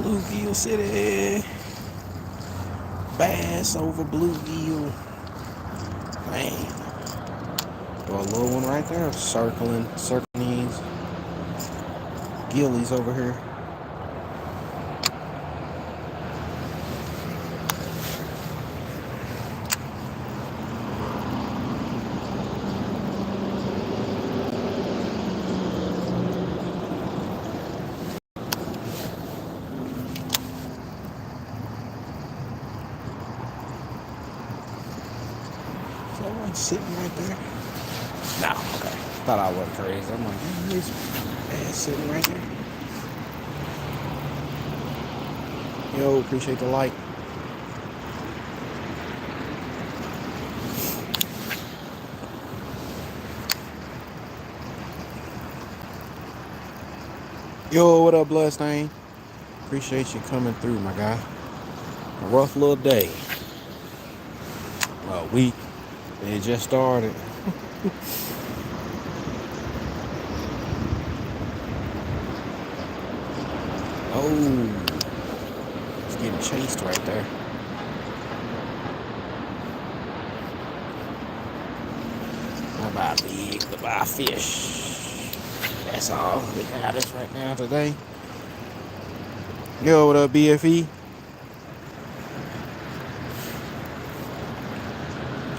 Bluegill City. Bass over bluegill. Man. Got a little one right there. Circling these gillies over here. Someone sitting right there. No, okay. Thought I was crazy. I'm like, this ass sitting right there. Yo, appreciate the like. Yo, what up, Bloodstain? Appreciate you coming through, my guy. A rough little day. Well, week. It just started. Oh, it's getting chased right there. Goodbye fish. That's all we got us right now today. Yo, what up, BFE?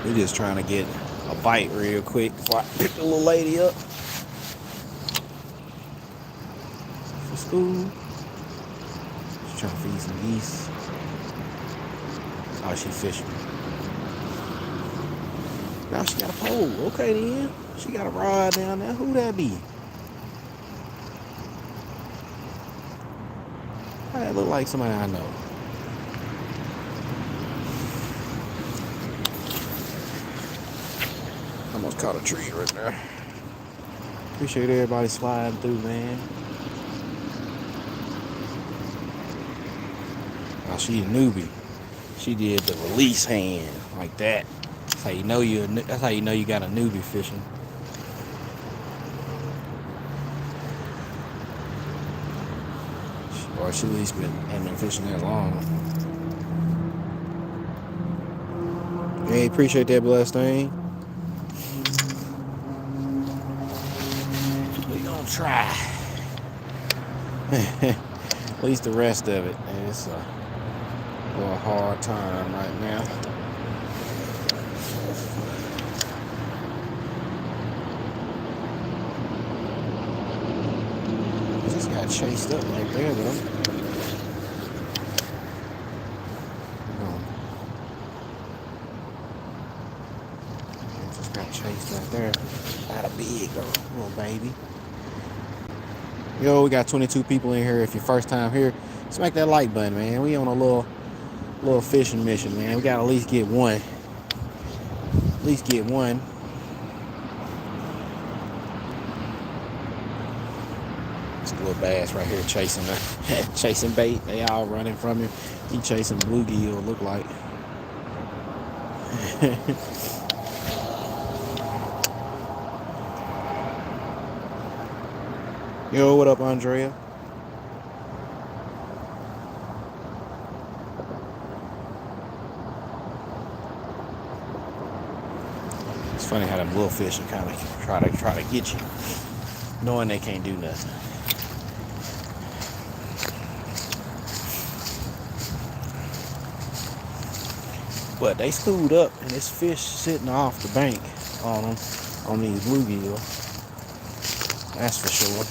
We're just trying to get a bite real quick before I pick the little lady up for school. She's trying to feed some geese. Oh, she's fishing. Now she got a pole. Okay then. She got a rod down there. Who that be? That look like somebody I know. Almost caught a tree right there. Appreciate everybody sliding through, man. Oh, she a newbie. She did the release hand like that. That's how you know that's how you know you got a newbie fishing. Or she at least hadn't been fishing that long. Hey, appreciate that, blessed thing. We gonna try. At least the rest of it. And it's a little hard time right now. Just got chased up right there, though. Just got chased right there. Not a big little baby. Yo, we got 22 people in here. If you're first time here, smack that like button, man. We on a little fishing mission, man. We gotta at least get one. At least get one. It's a little bass right here chasing bait. They all running from him. He chasing bluegill, look like. Yo, what up, Andrea? It's funny how them little fish kind of try to get you, knowing they can't do nothing. But they schooled up, and this fish sitting off the bank on them, on these bluegill. That's for sure.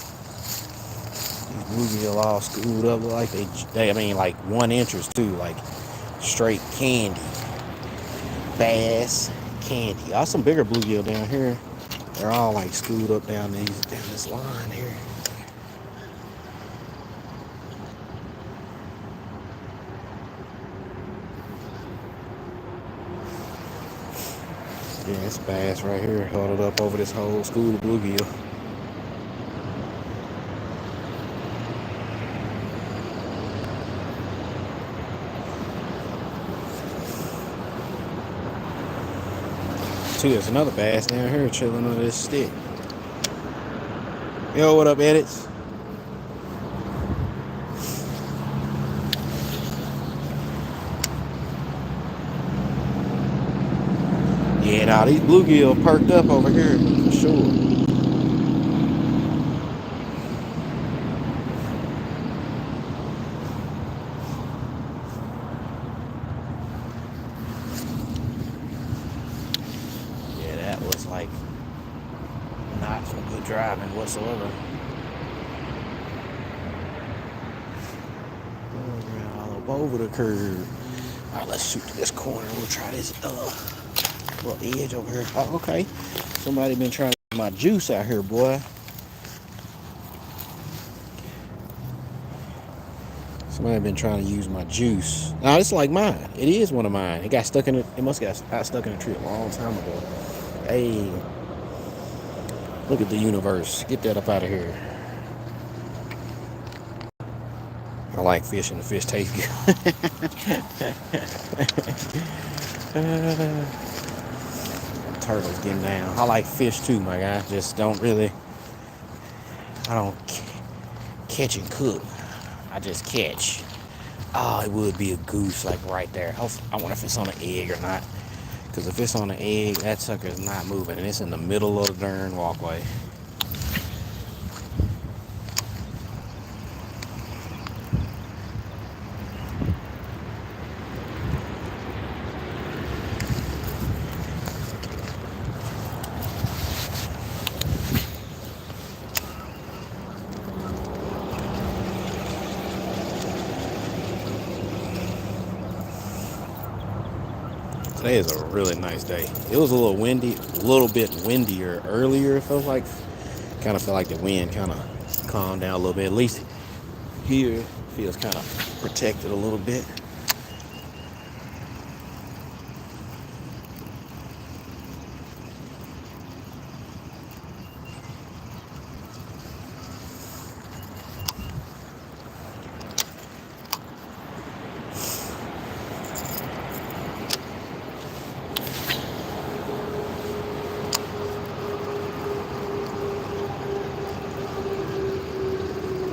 These bluegill all schooled up, like they I mean, like 1 inches too, like straight candy. Bass, candy. All some bigger bluegill down here. They're all like schooled up down this line here. Yeah, it's bass right here, huddled up over this whole school of bluegill. See, there's another bass down here chilling under this stick. Yo, what up, Edits? Yeah, now these bluegill perked up over here for sure. Yeah, that was like not some good driving whatsoever. All up over the curve. All right, let's shoot to this corner. We'll try this little edge over here. Oh, okay. Somebody been trying to get my juice out here, boy. Somebody been trying to use my juice. Now it's like mine. It is one of mine. It got stuck in it. It must have got stuck in a tree a long time ago. Hey, look at the universe. Get that up out of here. I like fishing. The fish taste good. Turtles getting down. I like fish too, my guy. Just don't really. I don't catch and cook. I just catch. Oh, it would be a goose like right there. I wonder if it's on an egg or not. Because if it's on an egg, that sucker is not moving. And it's in the middle of the darn walkway. Today is a really nice day. It was a little windy, a little bit windier earlier. It felt like, kind of felt like the wind kind of calmed down a little bit. At least here feels kind of protected a little bit.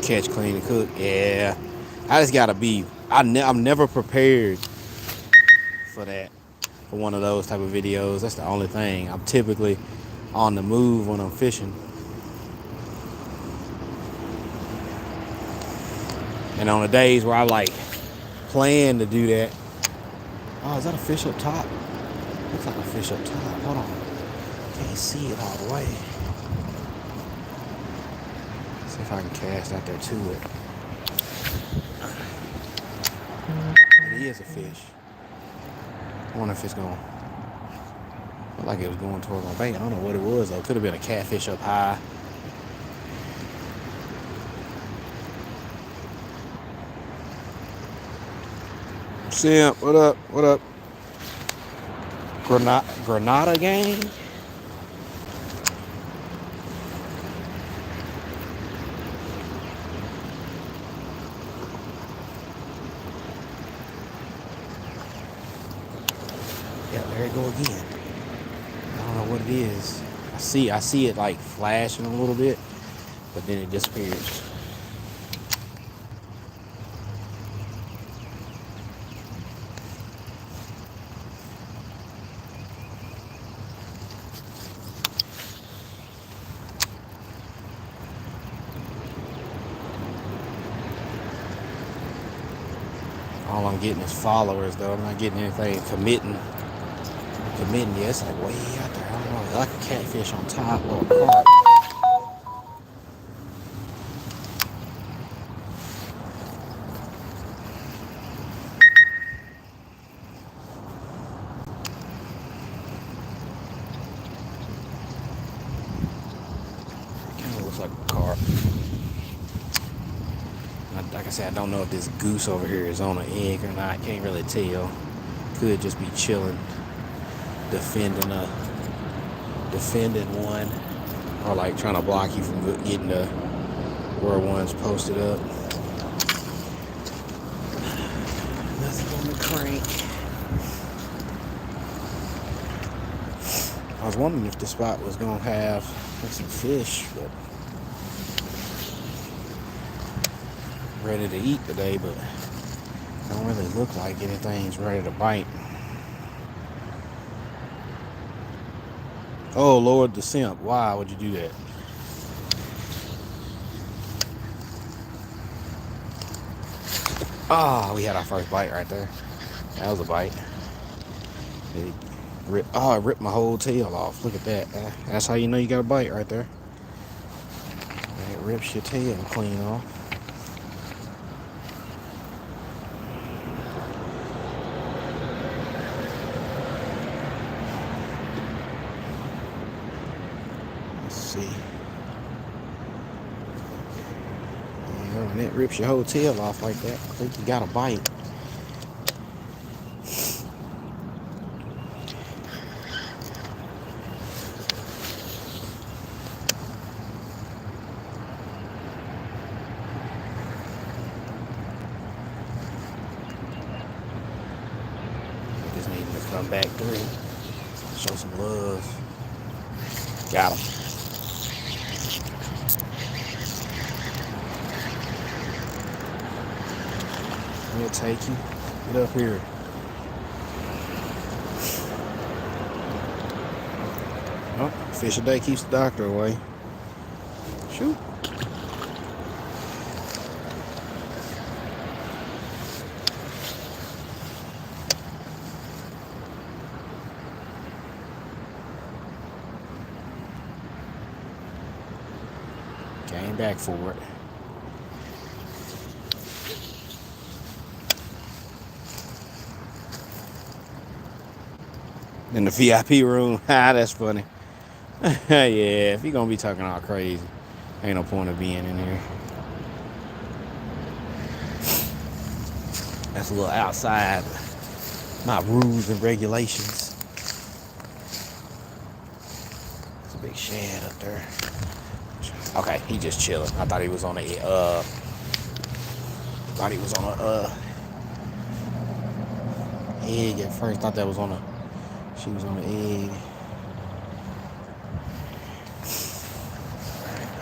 Catch, clean, and cook. Yeah, I just gotta be. I'm never prepared for that. For one of those type of videos. That's the only thing. I'm typically on the move when I'm fishing. And on the days where I like plan to do that. Oh, is that a fish up top? Looks like a fish up top. Hold on. Can't see it all the way. See if I can cast out there to it. It is a fish. I wonder if it's going. Looked like it was going toward my bait. I don't know what it was though. Could have been a catfish up high. Simp, what up? What up? Granada gang? Yeah, there it go again. I don't know what it is. I see it like flashing a little bit, but then it disappears. All I'm getting is followers, though. I'm not getting anything committing. Yeah, it's like way out there. I don't know, like a catfish on top or a carp. Kind of looks like a carp. Like I said, I don't know if this goose over here is on an egg or not. Can't really tell. Could just be chilling, defending one, or like trying to block you from getting to where one's posted up. Nothing on the crank. I was wondering if the spot was gonna have some fish, but ready to eat today, but don't really look like anything's ready to bite. Oh, Lord, the simp. Why would you do that? Ah, oh, we had our first bite right there. That was a bite. It ripped my whole tail off. Look at that. That's how you know you got a bite right there. It rips your tail clean off. Let's see. When it rips your whole tail off like that, I think you got a bite. Just need him to come back through. Show some love. Got him. We'll take you. Get up here. Oh, fish a day keeps the doctor away. Shoot. Came back for it. In the VIP room. That's funny. Yeah, if you're gonna be talking all crazy, ain't no point of being in here. That's a little outside my rules and regulations. It's a big shed up there. Okay, he just chilling. I thought he was on a egg at first. Thought that was on a she was on the egg.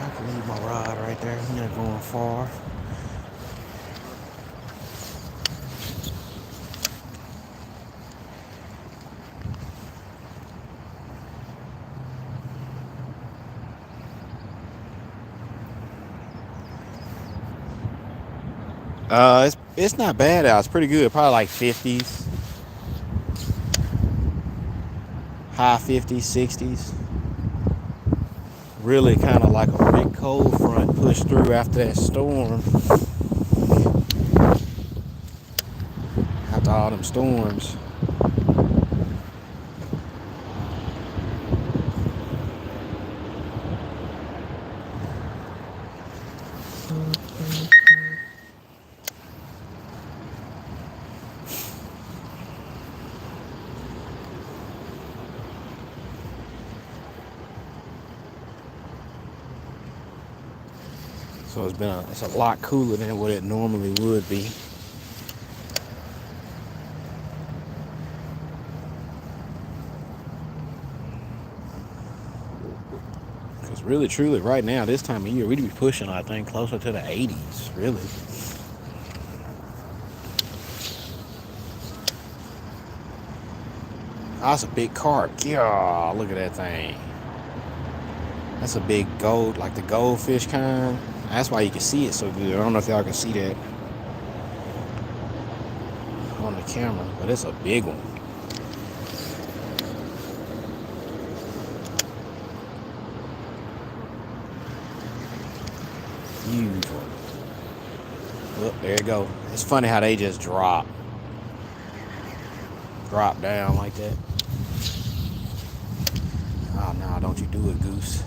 I can leave my rod right there. He's not going far. It's not bad out. It's pretty good. Probably like 50s, high 50s, 60s. Really kind of like a big cold front pushed through after that storm. After all them storms. So it's a lot cooler than what it normally would be. Because really, truly, right now, this time of year, we'd be pushing, I think, closer to the 80s, really. That's a big carp. Yeah, look at that thing. That's a big gold, like the goldfish kind. That's why you can see it so good. I don't know if y'all can see that on the camera, but it's a big one. Huge one. Oh, there you go. It's funny how they just drop down like that. Oh no, don't you do it, Goose.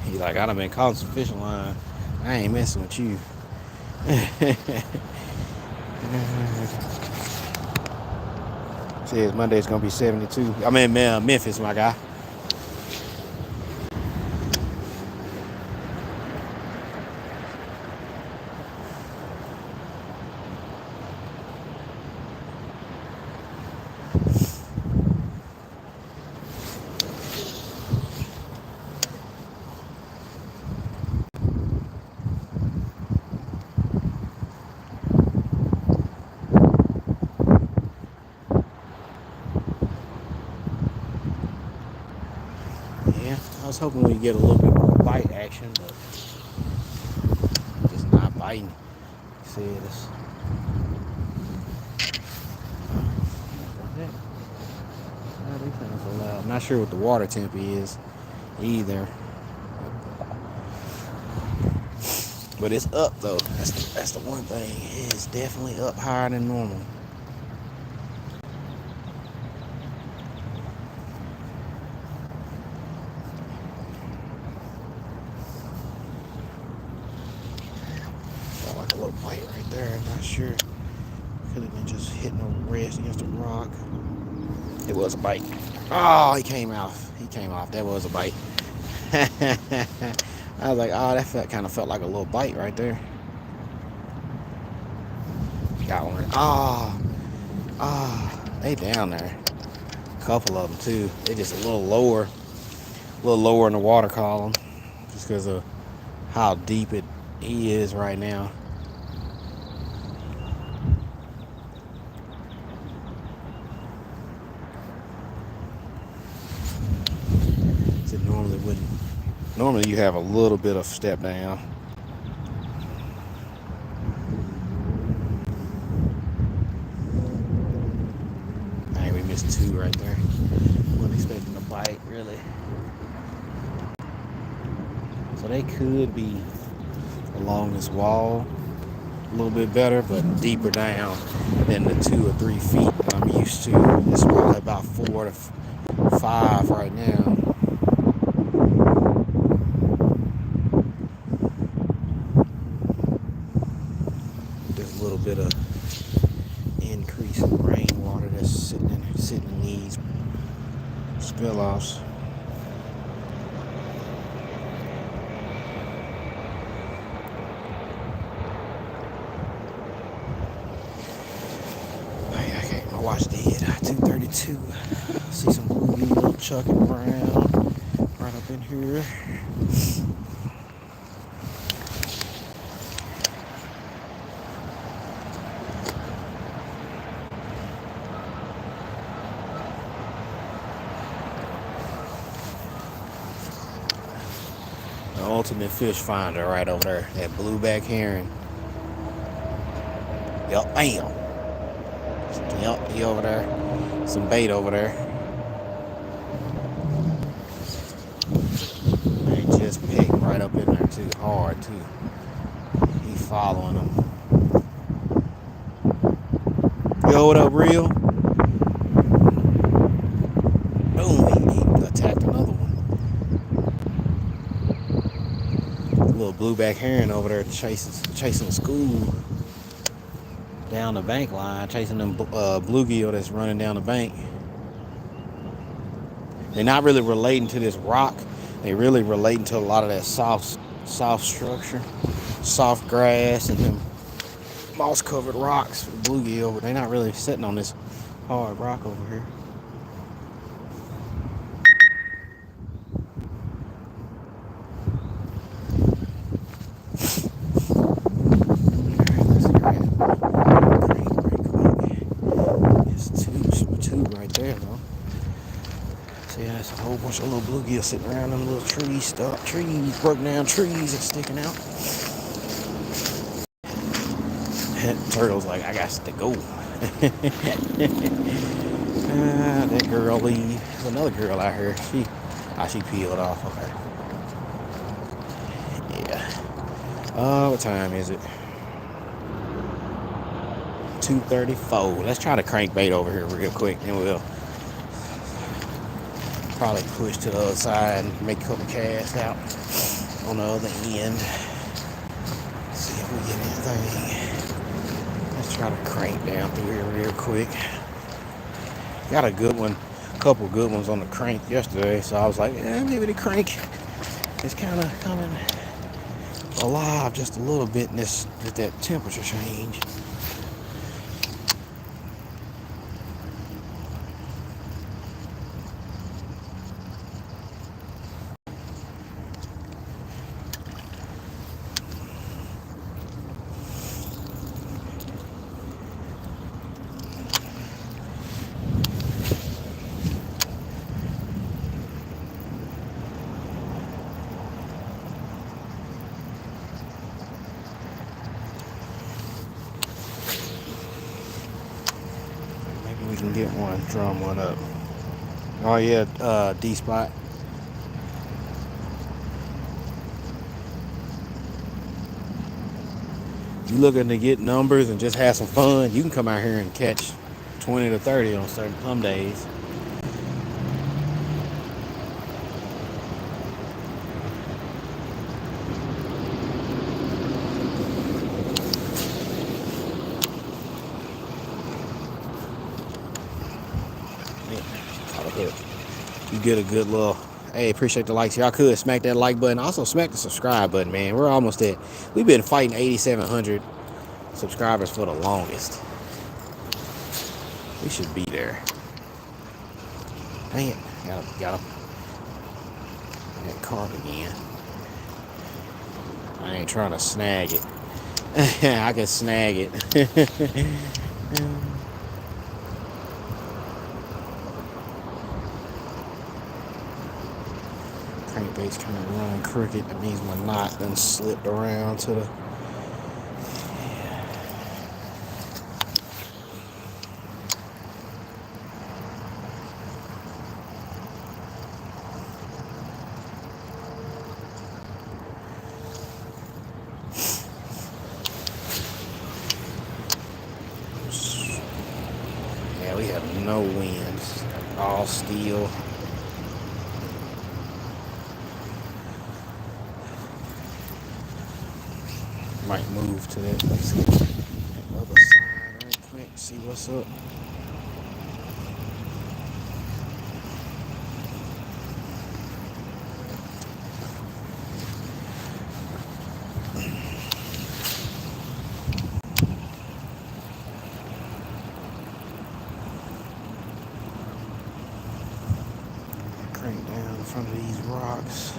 He's like, I done been caught some fishing line. I ain't messing with you. Says Monday's gonna be 72. I'm in Memphis, my guy. was hoping we'd get a little bit more bite action, but just not biting. See this? These things are loud. I'm not sure what the water temp is either, but it's up though. That's the one thing. It's definitely up higher than normal. Felt like a little bite right there. I'm not sure. Could have been just hitting a rest against a rock. It was a bite. Oh, he came off. He came off. That was a bite. I was like, oh, that kind of felt like a little bite right there. Got one. Oh, they down there. A couple of them too. They just a little lower in the water column, just because of how deep it is right now. Normally you have a little bit of step down. Dang, we missed two right there. Wasn't expecting a bite, really. So they could be along this wall a little bit better, but deeper down than the 2 or 3 feet that I'm used to. It's probably about 4 to 5 right now. Bit of increase in rainwater that's sitting in these spill-offs. My watch did 2:32. See some little chucking around right up in here. Ultimate fish finder right over there. That blueback herring. Yup, bam. Yup, he over there. Some bait over there. They just picked right up in there too, hard too. He following them. Yo, what up, real? Boom, he attacked another one. Little blueback herring over there chasing a school down the bank line, chasing them bluegill that's running down the bank. They're not really relating to this rock. They really relating to a lot of that soft structure, soft grass and them moss covered rocks for bluegill, but they're not really sitting on this hard rock over here. There's a whole bunch of little bluegill sitting around them little trees, broke down trees that's sticking out. Turtle's like, I got to go. That girl leave. There's another girl out here. She peeled off. Okay. Yeah. What time is it? 2:34. Let's try to crank bait over here real quick, and we'll probably push to the other side and make a couple casts out on the other end. See if we get anything. Let's try to crank down through here real quick. Got a good one, a couple good ones on the crank yesterday, so I was like, maybe the crank is kind of coming alive just a little bit in this with that temperature change. we can get one, drum one up. Oh yeah, D spot. If you looking to get numbers and just have some fun, you can come out here and catch 20 to 30 on some days. You get a good little, hey, appreciate the likes. Y'all could smack that like button. Also smack the subscribe button, man. We're almost at, we've been fighting 8,700 subscribers for the longest. We should be there. Dang it. Got him. That caught again. I ain't trying to snag it. I can snag it. Crankbait's kind of running crooked. That means my knot done slipped around to the. Yeah, we have no winds. All steel. Might move to that other side right quick, see what's up. Crank down in front of these rocks.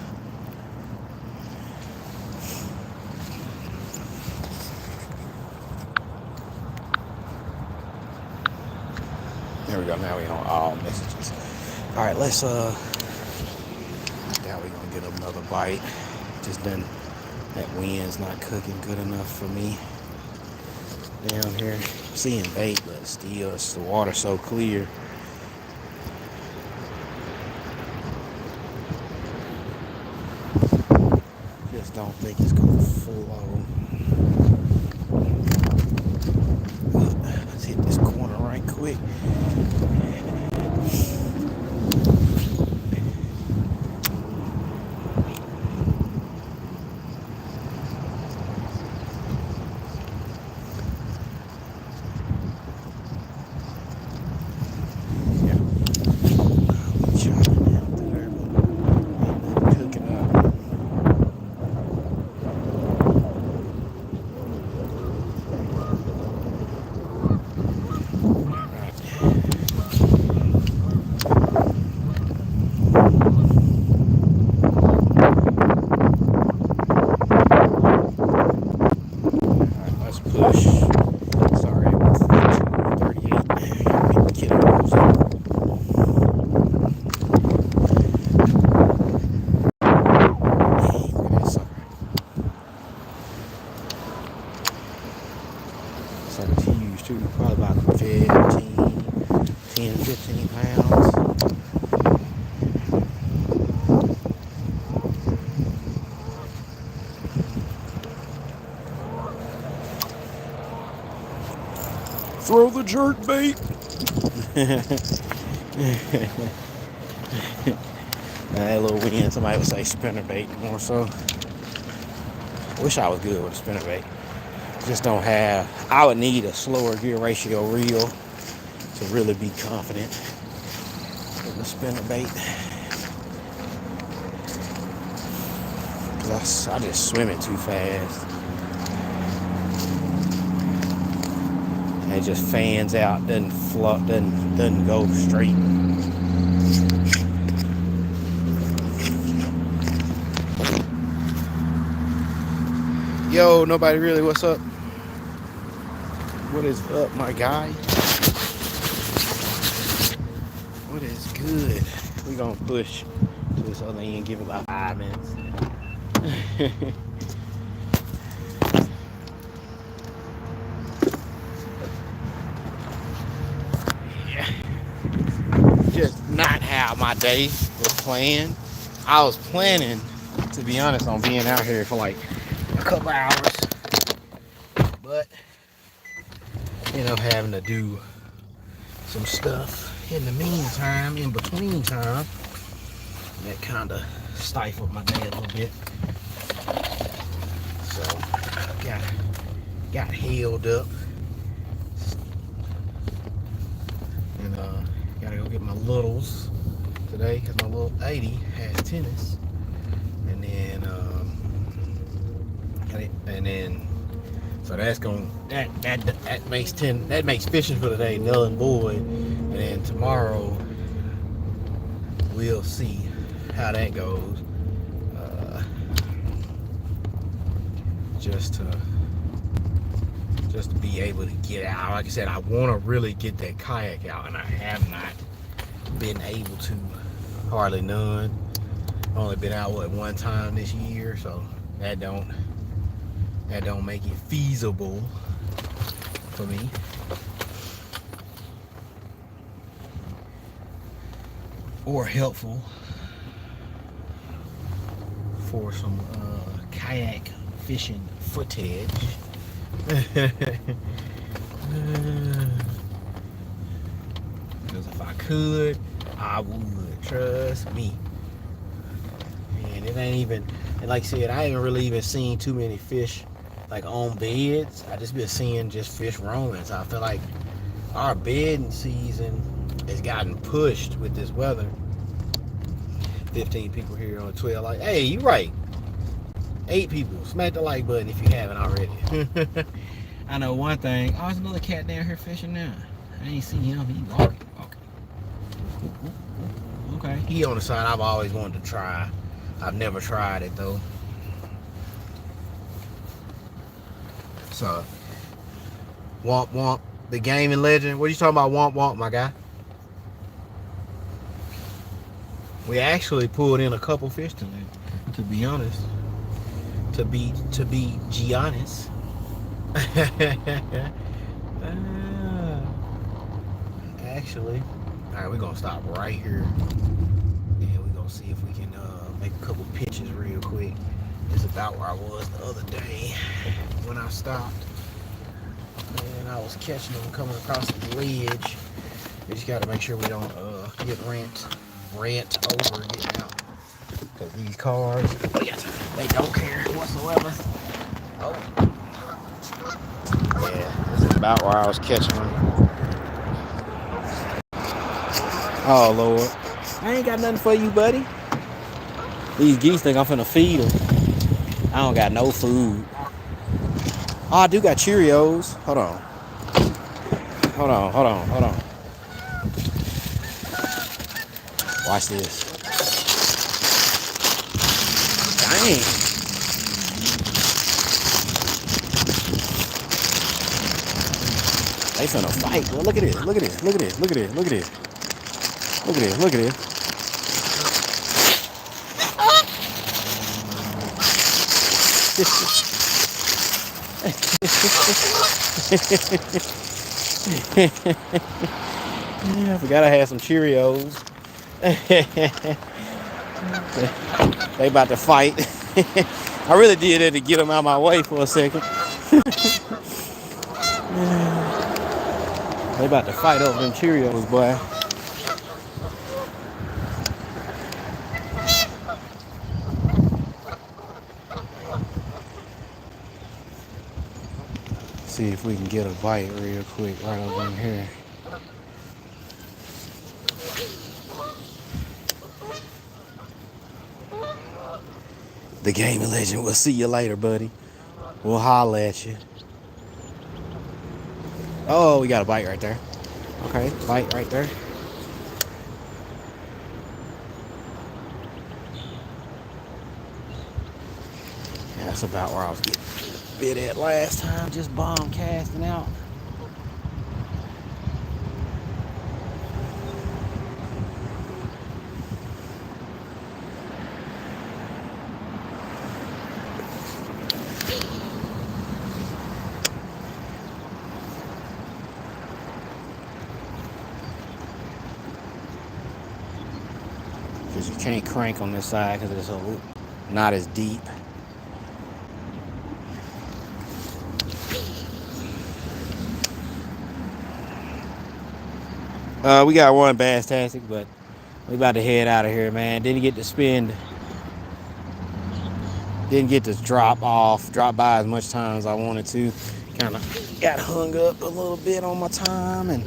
There we go, now we on all messages. All right, let's, I doubt we're gonna get another bite. Just done, that wind's not cooking good enough for me down here. I'm seeing bait, but still, it's the water so clear. Just don't think it's gonna flow. Let's hit this corner right quick. Probably about 10, 15 pounds. Throw the jerk bait. That little wind, somebody would say spinner bait more so. Wish I was good with a spinner bait. Just don't have, I would need a slower gear ratio reel to really be confident with the spinner bait. Cause I just swim it too fast. And it just fans out, doesn't float, doesn't go straight. Yo, nobody really, what's up? What is up, my guy? What is good? We gonna push to this other end, give it about 5 minutes. Yeah. how my day was planned. I was planning, to be honest, on being out here for like a couple hours, but ended up having to do some stuff in the meantime, in between time. That kind of stifled my day a little bit. So got held up, and gotta go get my littles today because my little 80 has tennis, and then so that's going that makes fishing for today null and void, and then tomorrow we'll see how that goes. Just to be able to get out. Like I said, I want to really get that kayak out, and I have not been able to, hardly none. Only been out one time this year, so that don't make it feasible for me. Or helpful for some kayak fishing footage. Because if I could, I would, trust me. And it ain't even, and like I said, I ain't really even seen too many fish like on beds. I just been seeing just fish roaming. So I feel like our bedding season has gotten pushed with this weather. 15 people here on 12. Like, hey, you right. 8 people. Smack the like button if you haven't already. I know one thing. Oh, there's another cat down here fishing now. I ain't seen him. He walking. Okay. He on the side I've always wanted to try. I've never tried it though. So, Womp Womp, the gaming legend. What are you talking about, Womp Womp, my guy? We actually pulled in a couple fish today, to be honest. To be honest. Actually, all right, we're gonna stop right here, and we're gonna see if we can make a couple pitches real quick. It's about where I was the other day when I stopped, and I was catching them coming across the ledge. We just got to make sure we don't get rant over getting out, because these cars, they don't care whatsoever. Oh, yeah, this is about where I was catching them. Oh Lord, I ain't got nothing for you, buddy. These geese think I'm finna feed them. I don't got no food. Oh, I do got Cheerios. Hold on. Watch this. Dang. They finna fight. Well, look at this. Look at this. Look at this. Look at this. Look at this. Look at this. Look at this. I forgot I had some Cheerios. They about to fight. I really did it to get them out of my way for a second. They about to fight over them Cheerios, boy. See if we can get a bite real quick right over in here. The gaming legend. We'll see you later, buddy. We'll holler at you. Oh, we got a bite right there. Okay, bite right there. Yeah, that's about where I was getting bit at last time. Just bomb casting out. because you can't crank on this side because it's not as deep. We got one bass tastic, but we about to head out of here, man. Didn't get to drop by as much time as I wanted to. Kind of got hung up a little bit on my time, and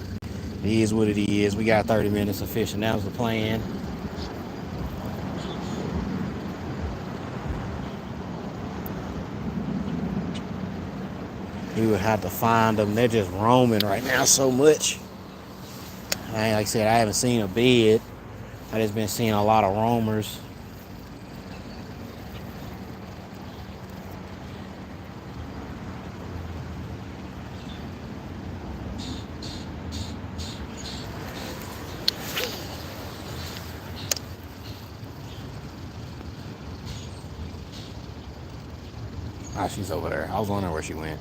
it is what it is. We got 30 minutes of fishing. That was the plan. We would have to find them. They're just roaming right now so much. Like I said, I haven't seen a bed. I just been seeing a lot of roamers. Ah, she's over there. I was wondering where she went.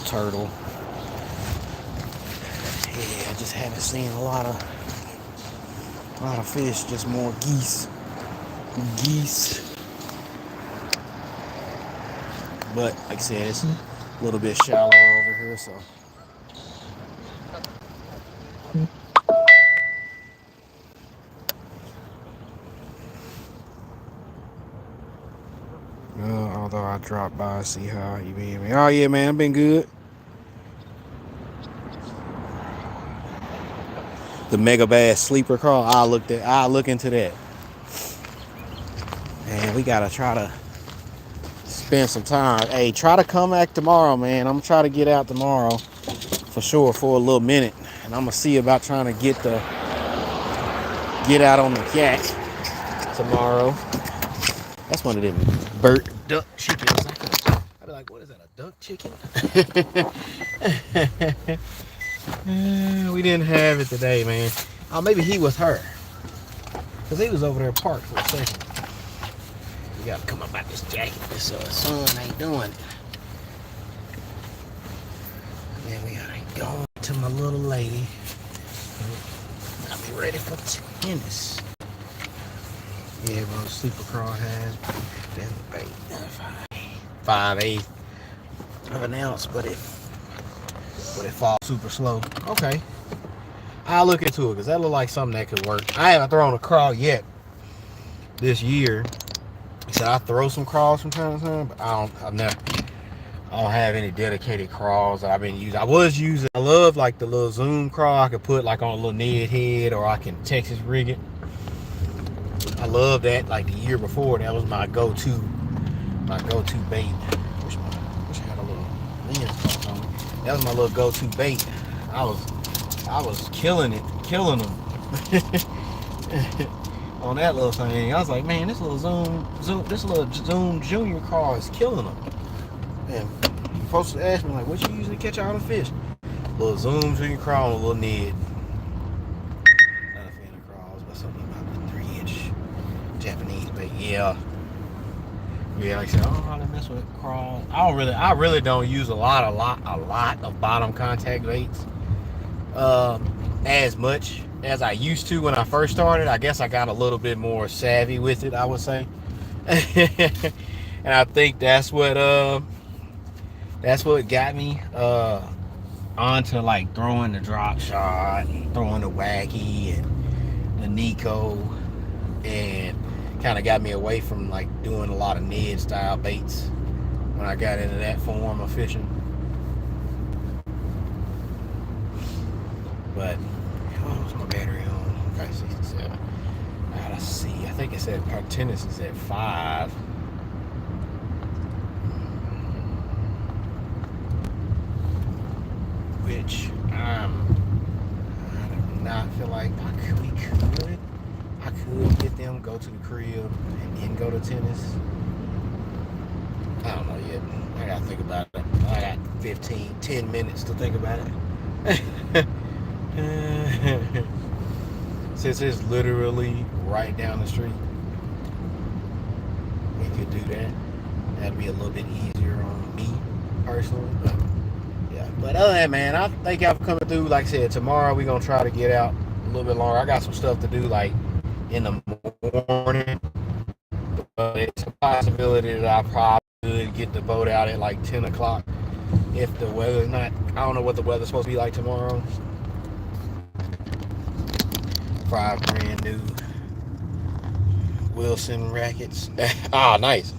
Turtle. Yeah, I just haven't seen a lot of fish, just more geese. But like I said, it's a little bit shallow over here, so. Although I dropped by, see how you been. Oh yeah, man, I've been good. The mega bass sleeper crawl. I'll look into that. Man, we gotta try to spend some time. Hey, try to come back tomorrow, man. I'm gonna try to get out tomorrow for sure for a little minute, and I'm gonna see about trying to get out on the cat tomorrow. That's one of them burnt duck chickens. I'd be like, what is that, a duck chicken? We didn't have it today, man. Oh, maybe he was her. Because he was over there parked for a second. We got to come up out this jacket. This sun ain't doing it. Then we got to go to my little lady. I'll be ready for tennis. Yeah, bro, sleeper crawl has been 5/8 of an ounce, but it falls super slow. Okay, I'll look into it because that look like something that could work. I haven't thrown a crawl yet this year. So I throw some crawls from time to time, but I don't have any dedicated crawls that I've been using. I love like the little zoom crawl I could put like on a little Ned head, or I can Texas rig it. I love that. Like the year before, that was my go-to bait. Wish I had a little lens on it. That was my little go-to bait. I was killing them on that little thing. I was like, man, this little zoom junior crawl is killing them. And folks ask me like, what you usually catch all the fish? Little zoom junior crawl and a little Ned. Not a fan of crawls, but something about the 3-inch Japanese bait. Yeah, like I said, I don't really mess with crawls. I really don't use a lot of bottom contact baits. As much as I used to when I first started. I guess I got a little bit more savvy with it, I would say. And I think that's what got me onto like throwing the drop shot, throwing the wacky and the Nico, and kind of got me away from like doing a lot of Ned style baits when I got into that form of fishing. But what's my battery on? Okay, 67. I gotta see. I think it said our tennis is at 5. Which I do not feel like I could get them, go to the crib, and then go to tennis. I don't know yet. I gotta think about it. I got 10 minutes to think about it. Since it's literally right down the street, we could do that. That'd be a little bit easier on me personally, but yeah. But other than that, man, I thank y'all for coming through. Like I said, tomorrow we're gonna try to get out a little bit longer. I got some stuff to do like in the morning. But it's a possibility that I probably could get the boat out at like 10 o'clock if the weather's not, I don't know what the weather's supposed to be like tomorrow. 5 brand new Wilson rackets. Ah, nice.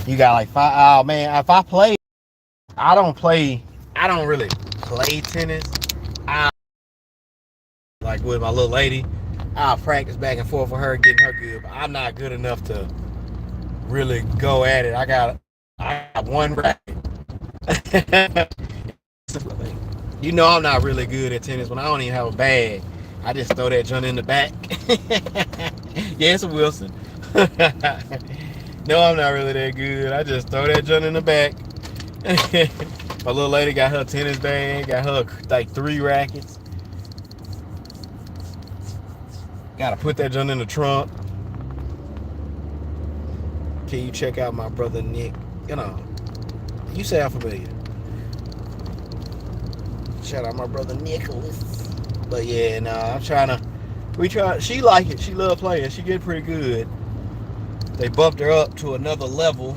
You got like 5. Oh man, if I play, I don't really play tennis. I like with my little lady, I'll practice back and forth with her, getting her good, but I'm not good enough to really go at it. I got one racket. You know I'm not really good at tennis when I don't even have a bag. I just throw that junk in the back. Yeah, it's a Wilson. No, I'm not really that good. I just throw that junk in the back. My little lady got her tennis bag, got her like 3 rackets. Gotta put that junk in the trunk. Can you check out my brother Nick? You know, you sound familiar. Shout out my brother Nicholas. But yeah, nah, she like it. She love playing. She get pretty good. They bumped her up to another level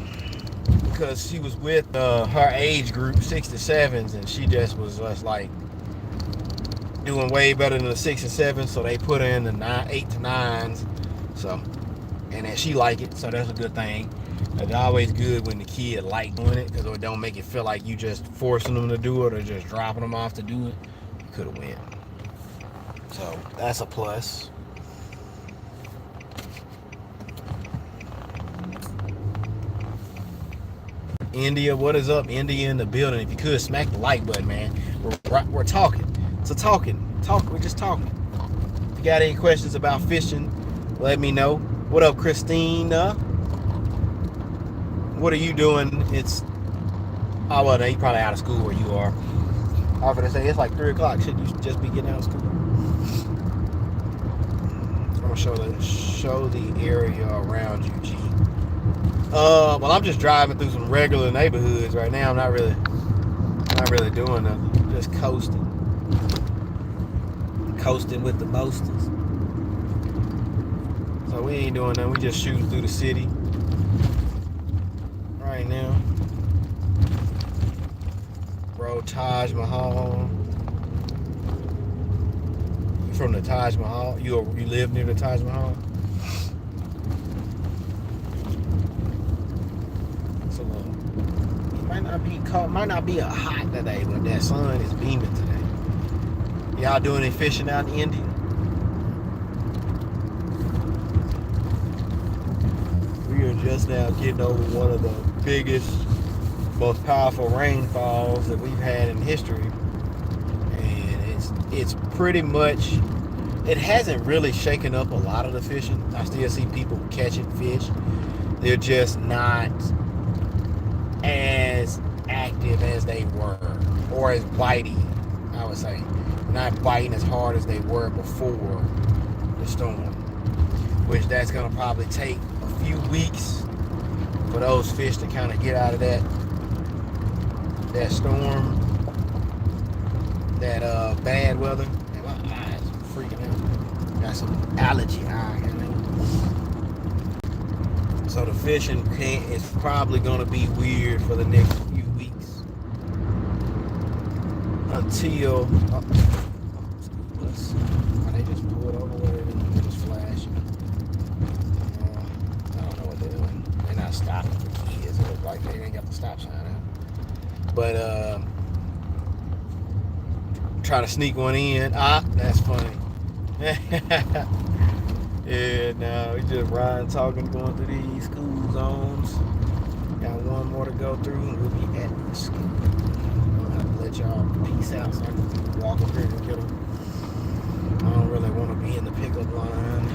because she was with her age group, 6 to 7s, and she just was like doing way better than the 6 and 7s. So they put her in the 8 to 9s. So, and then she like it. So that's a good thing. It's always good when the kid like doing it because it don't make it feel like you just forcing them to do it or just dropping them off to do it. You could have win. So that's a plus. India, what is up? India in the building. If you could smack the like button, man. We're talking. So we're just talking. If you got any questions about fishing, let me know. What up, Christina? What are you doing? Oh well, you probably out of school where you are. I was gonna say it's like 3 o'clock. Should you just be getting out of school? I'm gonna show the area around you, G. Well, I'm just driving through some regular neighborhoods right now. I'm not really doing nothing. Just coasting with the mosters. So we ain't doing nothing. We just shooting through the city right now. Bro, Taj Mahal. You from the Taj Mahal? You live near the Taj Mahal? Might not be a hot today, but that sun is beaming today. Y'all doing any fishing out in India? We are just now getting over one of the biggest, most powerful rainfalls that we've had in history, and it's pretty much, it hasn't really shaken up a lot of the fishing. I still see people catching fish. They're just not as active as they were, or as biting, I would say. Not biting as hard as they were before the storm, which that's going to probably take a few weeks for those fish to kind of get out of that storm, that bad weather. And my eyes are freaking out. Got some allergy eye. So the fishing is probably going to be weird for the next few weeks until they just pulled over where they just flashing. I don't know what they're doing. They're not stopping for kids. It looks like they ain't got the stop sign out. But trying to sneak one in. That's funny. Yeah, no, we just riding, talking, going through these school zones. Got one more to go through, and we'll be at the school. I'm gonna have to let y'all peace out so I can walk up here and get them. I don't really want to be in the pickup line.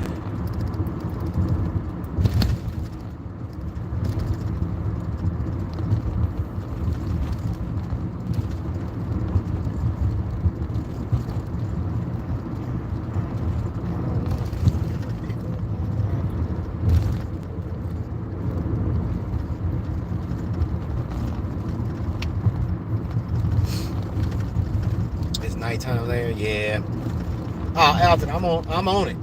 nighttime there. Yeah. Oh, Alton, I'm on it.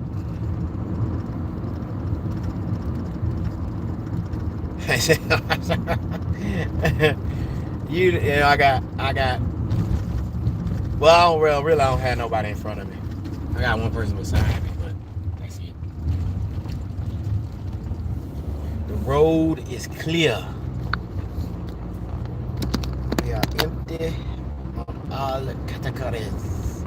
I got. Well, I don't have nobody in front of me. I got one person beside me, but that's it. The road is clear. We are empty on all the categories.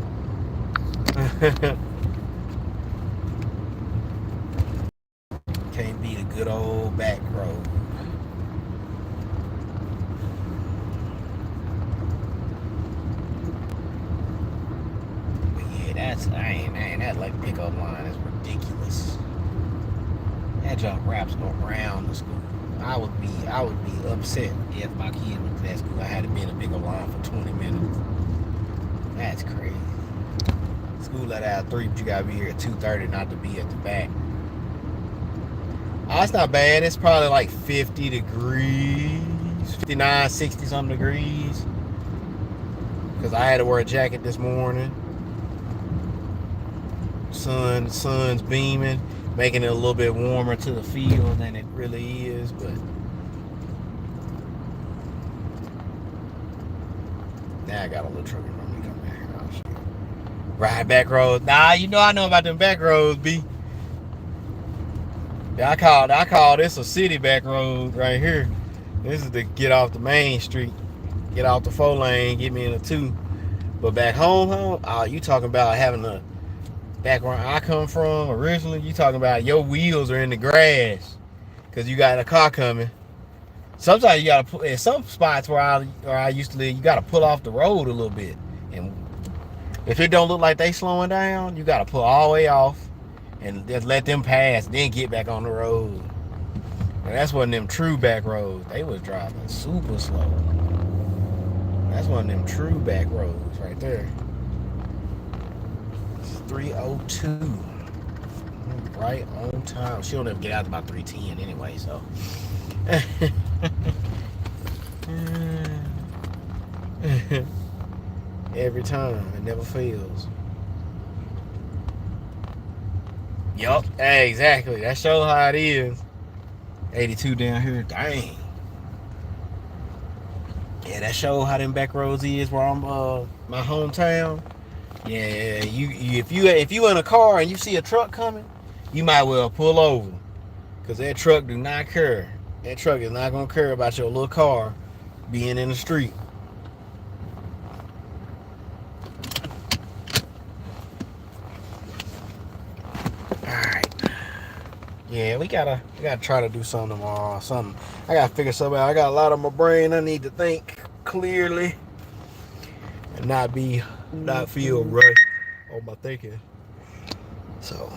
Can't beat a good old back road. But yeah, that like pickup line is ridiculous. That junk wraps around the school. I would be upset if my kid went to that school. I had to be in a pickup line for 20 minutes. That's crazy. School let out at 3, but you gotta be here at 2:30 not to be at the back. Oh, it's not bad. It's probably like 50 degrees, 59, 60 something degrees. Because I had to wear a jacket this morning. Sun's beaming, making it a little bit warmer to the field than it really is, but now I got a little truck in front of me coming here. Oh shit. Ride back roads. Nah, I know about them back roads, B. Yeah, I call this a city back road right here. This is to get off the main street, get off the 4 lane, get me in a 2. But back home, oh, you talking about having a back where I come from originally, you talking about your wheels are in the grass because you got a car coming. Sometimes you gotta put in some spots where I used to live, you gotta pull off the road a little bit, and if it don't look like they slowing down, you gotta pull all the way off and just let them pass, then get back on the road. And that's one of them true back roads. They was driving super slow. That's one of them true back roads right there. 302, right on time. She'll never get out to about 310 anyway, so. Every time, it never fails. Yup, hey, exactly. That shows how it is. 82 down here, dang. Yeah, that shows how them back roads is where I'm my hometown. Yeah, if you in a car and you see a truck coming, you might well pull over, because that truck do not care. That truck is not gonna care about your little car being in the street. All right. Yeah, we gotta try to do something tomorrow. I gotta figure something out. I got a lot on my brain. I need to think clearly and not feel rushed on my thinking. So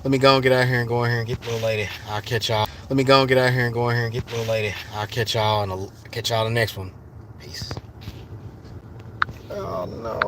let me go and get out here and go in here and get the little lady. I'll catch y'all. Let me go and get out here and go in here and get the little lady. I'll catch y'all the next one. Peace. Oh no.